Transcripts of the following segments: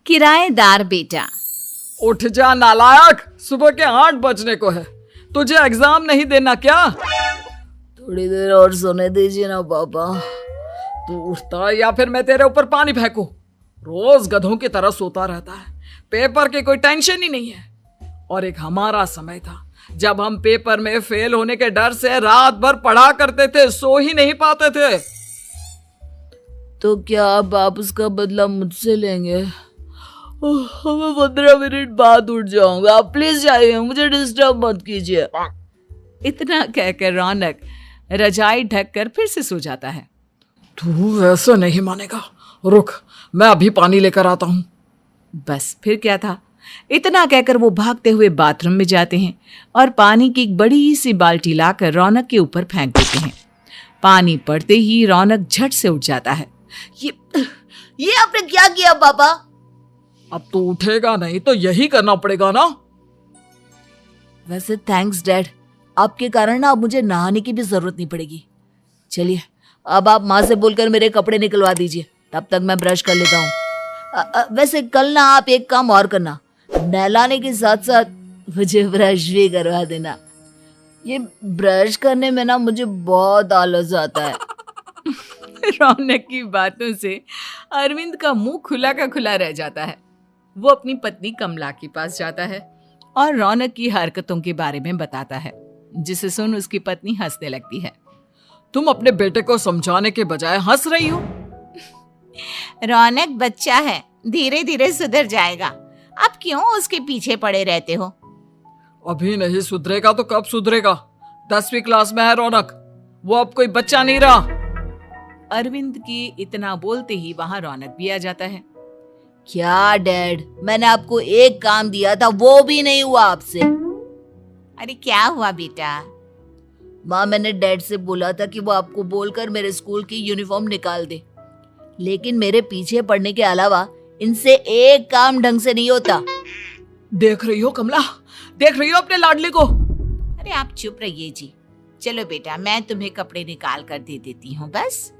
किराएदार बेटा। उठ जा नालायक, सुबह के 8 बजने को है। तुझे एग्जाम नहीं देना क्या? थोड़ी देर और सोने दीजिए ना पापा। तू उठता या फिर मैं तेरे ऊपर पानी फेंकूं? रोज गधों की तरह सोता रहता है, पेपर की कोई टेंशन ही नहीं है। और एक हमारा समय था जब हम पेपर में फेल होने के डर से रात भर पढ़ा करते थे, सो ही नहीं पाते थे। तो क्या अब आप उसका बदला मुझसे लेंगे? मैं 15 मिनट बाद उठ जाऊंगा, आप प्लीज जाइए, मुझे डिस्टर्ब मत कीजिए। इतना कहकर रौनक रजाई ढककर फिर से सो जाता है। तू वैसे नहीं मानेगा, रुक मैं अभी पानी लेकर आता हूं। बस फिर क्या था, इतना कहकर वो भागते हुए बाथरूम में जाते हैं और पानी की एक बड़ी सी बाल्टी लाकर रौनक के ऊपर फेंक देते हैं। पानी पड़ते ही रौनक झट से उठ जाता है। ये आपने क्या किया पापा? अब तो उठेगा नहीं तो यही करना पड़ेगा ना। वैसे थैंक्स डैड, आपके कारण ना अब मुझे नहाने की भी जरूरत नहीं पड़ेगी। चलिए अब आप माँ से बोलकर मेरे कपड़े निकलवा दीजिए, तब तक मैं ब्रश कर लेता हूँ। वैसे कल ना आप एक काम और करना, नहलाने के साथ साथ मुझे ब्रश भी करवा देना। ये ब्रश करने में ना मुझे बहुत आलस आता है। रौनक की बातों से अरविंद का मुंह खुला का खुला रह जाता है। वो अपनी पत्नी कमला के पास जाता है और रौनक की हरकतों के बारे में बताता है, जिसे सुन उसकी पत्नी हंसने लगती है। तुम अपने बेटे को समझाने के बजाय हंस रही हो। रौनक बच्चा है, धीरे धीरे सुधर जाएगा, आप क्यों उसके पीछे पड़े रहते हो? अभी नहीं सुधरेगा तो कब सुधरेगा? 10वीं क्लास में है रौनक, वो अब कोई बच्चा नहीं रहा। अरविंद की इतना बोलते ही वहां रौनक भी आ जाता है। क्या डैड, मैंने आपको एक काम दिया था, वो भी नहीं हुआ आपसे। अरे क्या हुआ बेटा? माँ, मैंने डैड से बोला था कि वो आपको बोलकर मेरे स्कूल की यूनिफॉर्म निकाल दे, लेकिन मेरे पीछे पड़ने के अलावा इनसे एक काम ढंग से नहीं होता। देख रही हो कमला, देख रही हो अपने लाडले को? अरे आप चुप रहिए जी। चलो बेटा, मैं तुम्हें कपड़े निकाल कर दे देती हूँ। बस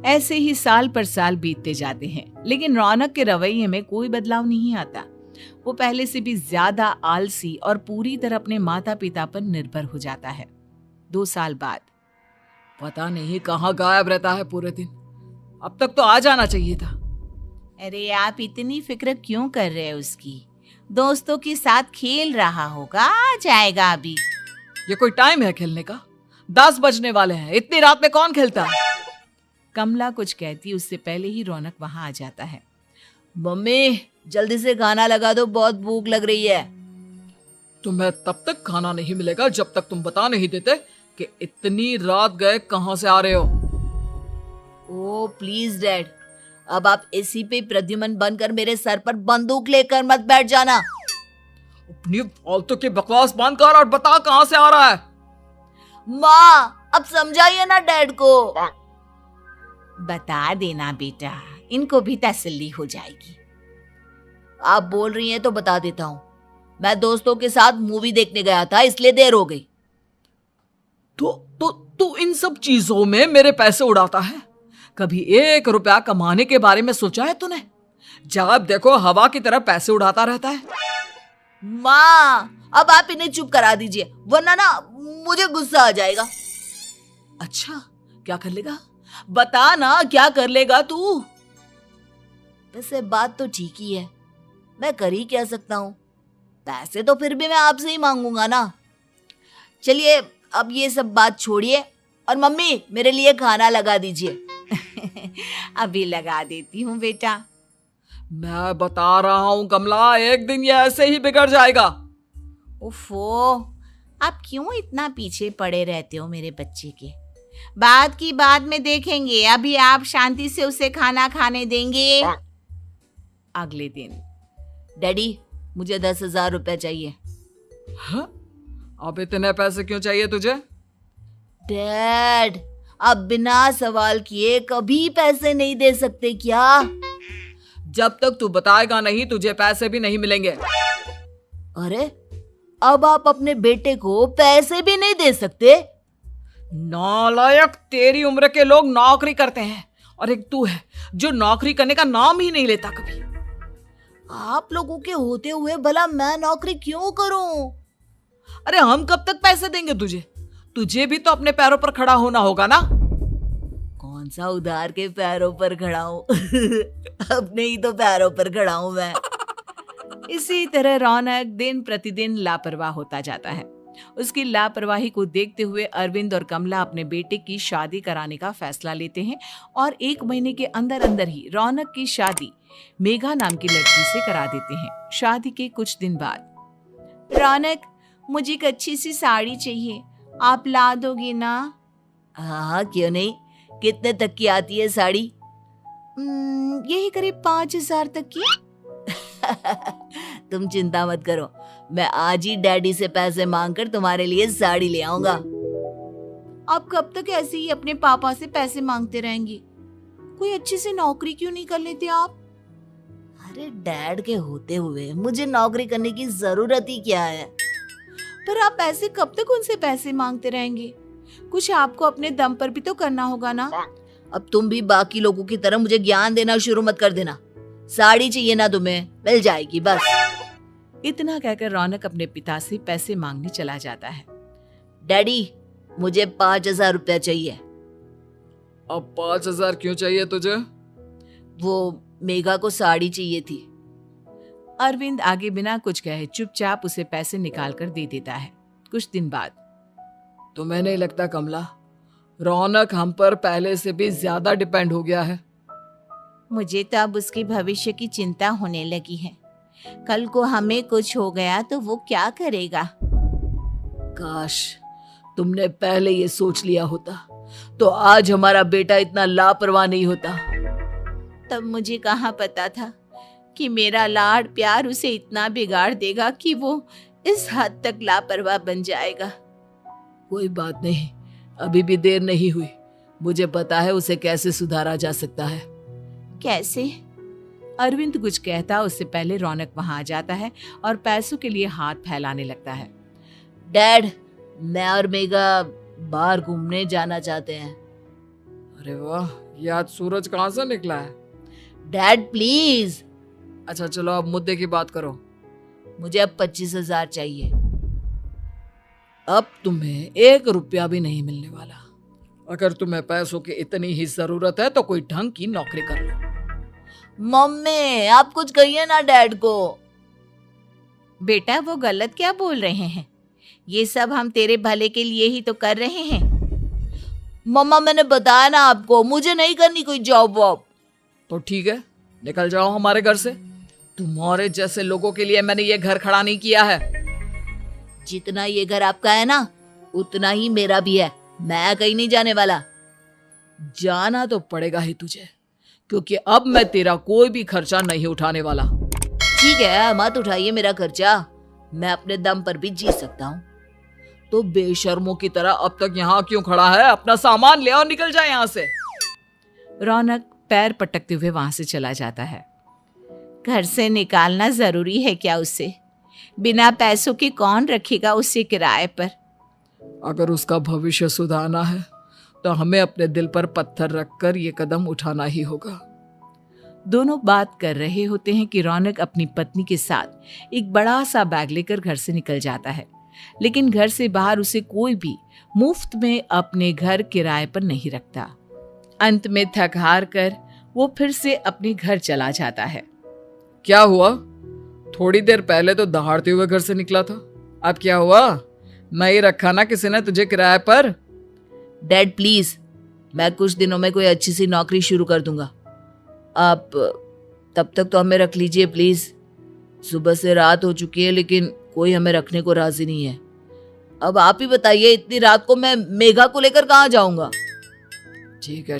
ऐसे ही साल पर साल बीतते जाते हैं, लेकिन रौनक के रवैये में कोई बदलाव नहीं आता। वो पहले से भी ज्यादा आलसी और पूरी तरह अपने माता पिता पर निर्भर हो जाता है। 2 साल बाद पता नहीं कहाँ गायब रहता है पूरे दिन, अब तक तो आ जाना चाहिए था। अरे आप इतनी फिक्र क्यों कर रहे हैं उसकी? दोस्तों के साथ खेल रहा होगा, आ जाएगा अभी। ये कोई टाइम है खेलने का? 10 बजने वाले हैं, इतनी रात में कौन खेलता है? कमला कुछ कहती उससे पहले ही रौनक वहां आ जाता है। मम्मी जल्दी से खाना लगा दो, बहुत भूख लग रही है। तुम्हें तब तक खाना नहीं मिलेगा जब तक तुम बता नहीं देते कि इतनी रात गए कहां से आ रहे हो। ओ प्लीज डैड, अब आप एसी पे प्रद्युमन बनकर मेरे सर पर बंदूक लेकर मत बैठ जाना। अपनी फालतू की बकवास बंद कर और बता कहां से आ रहा है। माँ अब समझाइए ना डैड को। बता देना बेटा, इनको भी तसल्ली हो जाएगी। आप बोल रही हैं तो बता देता हूँ, मैं दोस्तों के साथ मूवी देखने गया था, इसलिए देर हो गई। तो इन सब चीजों में मेरे पैसे उड़ाता है। कभी 1 रुपया कमाने के बारे में सोचा है तूने? जब देखो हवा की तरह पैसे उड़ाता रहता है। माँ अब आप इन्हें चुप करा दीजिए, वरना ना मुझे गुस्सा आ जाएगा। अच्छा क्या कर लेगा? बता ना क्या कर लेगा तू? वैसे बात तो ठीक ही है, मैं कर ही क्या सकता हूँ। पैसे तो फिर भी मैं आपसे ही मांगूंगा ना। चलिए अब ये सब बात छोड़िए और मम्मी मेरे लिए खाना लगा दीजिए। अभी लगा देती हूँ बेटा। मैं बता रहा हूँ कमला, एक दिन ये ऐसे ही बिगड़ जाएगा। ओफो, आप क्यों इतना पीछे पड़े रहते हो मेरे बच्चे के? बाद की बात में देखेंगे, अभी आप शांति से उसे खाना खाने देंगे। अगले दिन डैडी मुझे 10,000 रुपए चाहिए। हाँ? अब इतने पैसे क्यों चाहिए तुझे? डैड आप बिना सवाल किए कभी पैसे नहीं दे सकते क्या? जब तक तू बताएगा नहीं तुझे पैसे भी नहीं मिलेंगे। अरे अब आप अपने बेटे को पैसे भी नहीं दे सकते? नालायक, तेरी उम्र के लोग नौकरी करते हैं और एक तू है जो नौकरी करने का नाम ही नहीं लेता कभी। आप लोगों के होते हुए भला मैं नौकरी क्यों करूं? अरे हम कब तक पैसे देंगे तुझे? तुझे भी तो अपने पैरों पर खड़ा होना होगा ना। कौन सा उधार के पैरों पर खड़ा हूं? अपने ही तो पैरों पर खड़ा हूं मैं। इसी तरह रौनक दिन प्रतिदिन लापरवाह होता जाता है। उसकी लापरवाही को देखते हुए अरविंद और कमला अपने बेटे की शादी कराने का फैसला लेते हैं और 1 महीने के अंदर अंदर ही रौनक की शादी मेघा नाम की लड़की से करा देते हैं। शादी के कुछ दिन बाद, रौनक, मुझे एक अच्छी सी साड़ी चाहिए, आप ला दोगे ना? हाँ, क्यों नहीं। कितने तक की आती है साड़ी? यही करीब 5,000 तक की। तुम चिंता मत करो, मैं आज ही डैडी से पैसे मांगकर तुम्हारे लिए साड़ी ले आऊंगा। आप कब तक ऐसे ही अपने पापा से पैसे मांगते रहेंगे? कोई अच्छी सी नौकरी क्यों नहीं कर लेते आप? अरे डैड के होते हुए मुझे नौकरी करने की जरूरत ही क्या है? पर आप ऐसे कब तक उनसे पैसे मांगते रहेंगे? कुछ आपको अपने दम पर भी तो करना होगा ना। अब तुम भी बाकी लोगों की तरह मुझे ज्ञान देना शुरू मत कर देना। साड़ी चाहिए ना तुम्हें, मिल जाएगी बस। इतना कहकर रौनक अपने पिता से पैसे मांगने चला जाता है। डैडी, मुझे 5,000 रुपया चाहिए। अब 5,000 क्यों चाहिए तुझे? वो मेघा को साड़ी चाहिए थी। अरविंद आगे बिना कुछ कहे चुपचाप उसे पैसे निकाल कर दे देता है। कुछ दिन बाद, तुम्हें नहीं लगता कमला, रौनक हम पर पहले से भी ज्यादा डिपेंड हो गया है? मुझे तो अब उसके भविष्य की चिंता होने लगी है। कल को हमें कुछ हो गया तो वो क्या करेगा? काश तुमने पहले ये सोच लिया होता तो आज हमारा बेटा इतना लापरवाह नहीं होता। तब मुझे कहाँ पता था कि मेरा लाड प्यार उसे इतना बिगाड़ देगा कि वो इस हद तक लापरवाह बन जाएगा। कोई बात नहीं, अभी भी देर नहीं हुई। मुझे पता है उसे कैसे सुधारा जा सकता है। कैसे? अरविंद कुछ कहता उससे पहले रौनक वहां आ जाता है और पैसों के लिए हाथ फैलाने लगता है। डैड, मैं और मेघा बाहर घूमने जाना चाहते हैं। अरे वाह, ये आज सूरज कहाँ से निकला है? Dad please. अच्छा चलो अब मुद्दे की बात करो। मुझे अब 25,000 चाहिए। अब तुम्हें 1 रुपया भी नहीं मिलने वाला। अगर तुम्हें पैसों की इतनी ही जरूरत है तो कोई ढंग की नौकरी कर लो। मम्मी, आप कुछ कहिए ना डैड को। बेटा, वो गलत क्या बोल रहे हैं? ये सब हम तेरे भले के लिए ही तो कर रहे हैं। मम्मा, मैंने बताया ना आपको, मुझे नहीं करनी कोई जॉब वॉब। तो ठीक है, निकल जाओ हमारे घर से। तुम्हारे जैसे लोगों के लिए मैंने ये घर खड़ा नहीं किया है। जितना ये घर आपका है ना, उतना ही मेरा भी है। मैं कहीं नहीं जाने वाला। जाना तो पड़ेगा ही तुझे, क्योंकि अब मैं तेरा कोई भी खर्चा नहीं उठाने वाला। ठीक है, मत उठाइए मेरा खर्चा, मैं अपने दम पर भी जी सकता हूँ। तो बेशर्मों की तरह अब तक यहाँ क्यों खड़ा है? अपना सामान ले और निकल जाए यहाँ से। रौनक पैर पटकते हुए वहां से चला जाता है। घर से निकालना जरूरी है क्या उसे? बिना पैसों के कौन रखेगा उसे किराए पर? अगर उसका भविष्य सुधारना है तो हमें अपने दिल पर पत्थर रखकर ये कदम उठाना ही होगा। दोनों बात कर रहे होते हैं कि रौनक अपनी पत्नी के साथ एक बड़ा सा बैग लेकर घर से निकल जाता है, लेकिन घर से बाहर उसे कोई भी मुफ्त में अपने घर किराए पर नहीं रखता। अंत में थक हार कर वो फिर से अपने घर चला जाता है। क्या हुआ? थोड़ी देर पहले तो दहाड़ते हुए घर से निकला था, अब क्या हुआ? नहीं रखा ना किसी ने तुझे किराए पर? डैड प्लीज, मैं कुछ दिनों में कोई अच्छी सी नौकरी शुरू कर दूंगा। आप तब तक तो हमें रख लीजिए प्लीज। सुबह से रात हो चुकी है लेकिन कोई हमें रखने को राजी नहीं है। अब आप ही बताइए, इतनी रात को मैं मेघा को लेकर कहाँ जाऊंगा? ठीक है,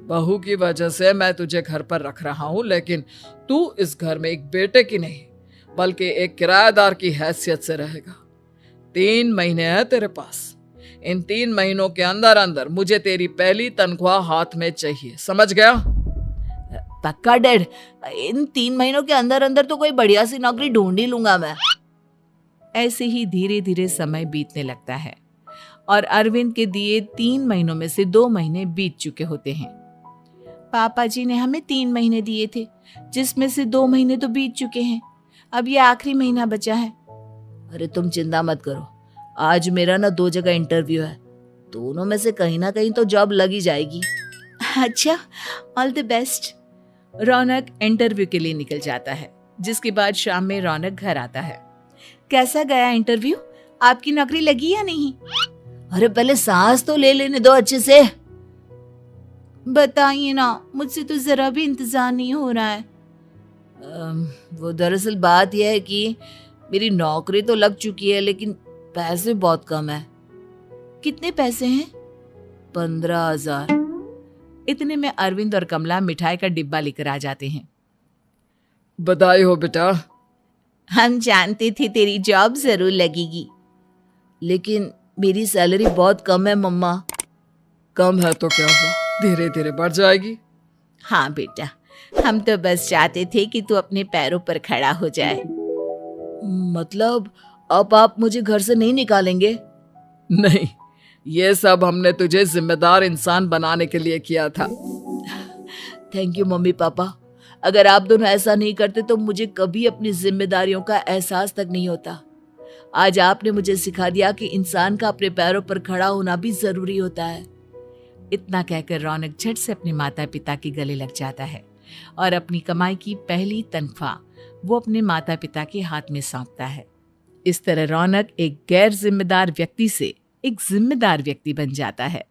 बहू की वजह से मैं तुझे घर पर रख रहा हूँ, लेकिन तू इस घर में एक बेटे की नहीं बल्कि एक किराएदार की हैसियत से रहेगा। 3 महीने हैं तेरे पास। इन 3 महीनों के अंदर अंदर मुझे तेरी पहली तनख्वाह हाथ में चाहिए, समझ गया? पक्का डैड, इन 3 महीनों के अंदर अंदर तो कोई बढ़िया सी नौकरी ढूंढ ही लूंगा मैं। ऐसे ही धीरे धीरे समय बीतने लगता है और अरविंद के दिए 3 महीनों में से 2 महीने बीत चुके होते हैं। पापा जी ने हमें 3 महीने दिए थे, जिसमें से 2 महीने तो बीत चुके हैं। अब ये आखिरी महीना बचा है। अरे तुम चिंता मत करो, आज मेरा ना 2 जगह इंटरव्यू है, दोनों में से कहीं ना कहीं तो जॉब लगी जाएगी। अच्छा, all the best. Raunak interview के लिए निकल जाता है, जिसके बाद शाम में रौनक घर आता है। कैसा गया इंटरव्यू? आपकी नौकरी लगी या नहीं? अरे पहले सांस तो ले लेने दो अच्छे से। बताइए ना, मुझसे तो जरा भी इंतजार नहीं हो रहा है। वो दरअसल बात यह है कि मेरी नौकरी तो लग चुकी है, लेकिन पैसे बहुत कम है। कितने पैसे हैं? 15,000। इतने में अरविंद और कमला मिठाई का डिब्बा लेकर आ जाते हैं। बधाई हो बेटा। हम जानते थे तेरी जॉब जरूर लगेगी। लेकिन मेरी सैलरी बहुत कम है मम्मा। कम है तो क्या हुआ, धीरे धीरे बढ़ जाएगी। हाँ बेटा, हम तो बस चाहते थे कि तू अपने पैरों पर खड़ा हो जाए। मतलब अब आप मुझे घर से नहीं निकालेंगे? नहीं, ये सब हमने तुझे जिम्मेदार इंसान बनाने के लिए किया था। Thank you mummy papa. अगर आप दोनों ऐसा नहीं करते तो मुझे कभी अपनी जिम्मेदारियों का एहसास तक नहीं होता। आज आपने मुझे सिखा दिया कि इंसान का अपने पैरों पर खड़ा होना भी जरूरी होता है। इतना कहकर रौनक झट से अपने माता पिता के गले लग जाता है और अपनी कमाई की पहली तनख्वाह वो अपने माता पिता के हाथ में सौंपता है। इस तरह रौनक एक गैर जिम्मेदार व्यक्ति से एक जिम्मेदार व्यक्ति बन जाता है।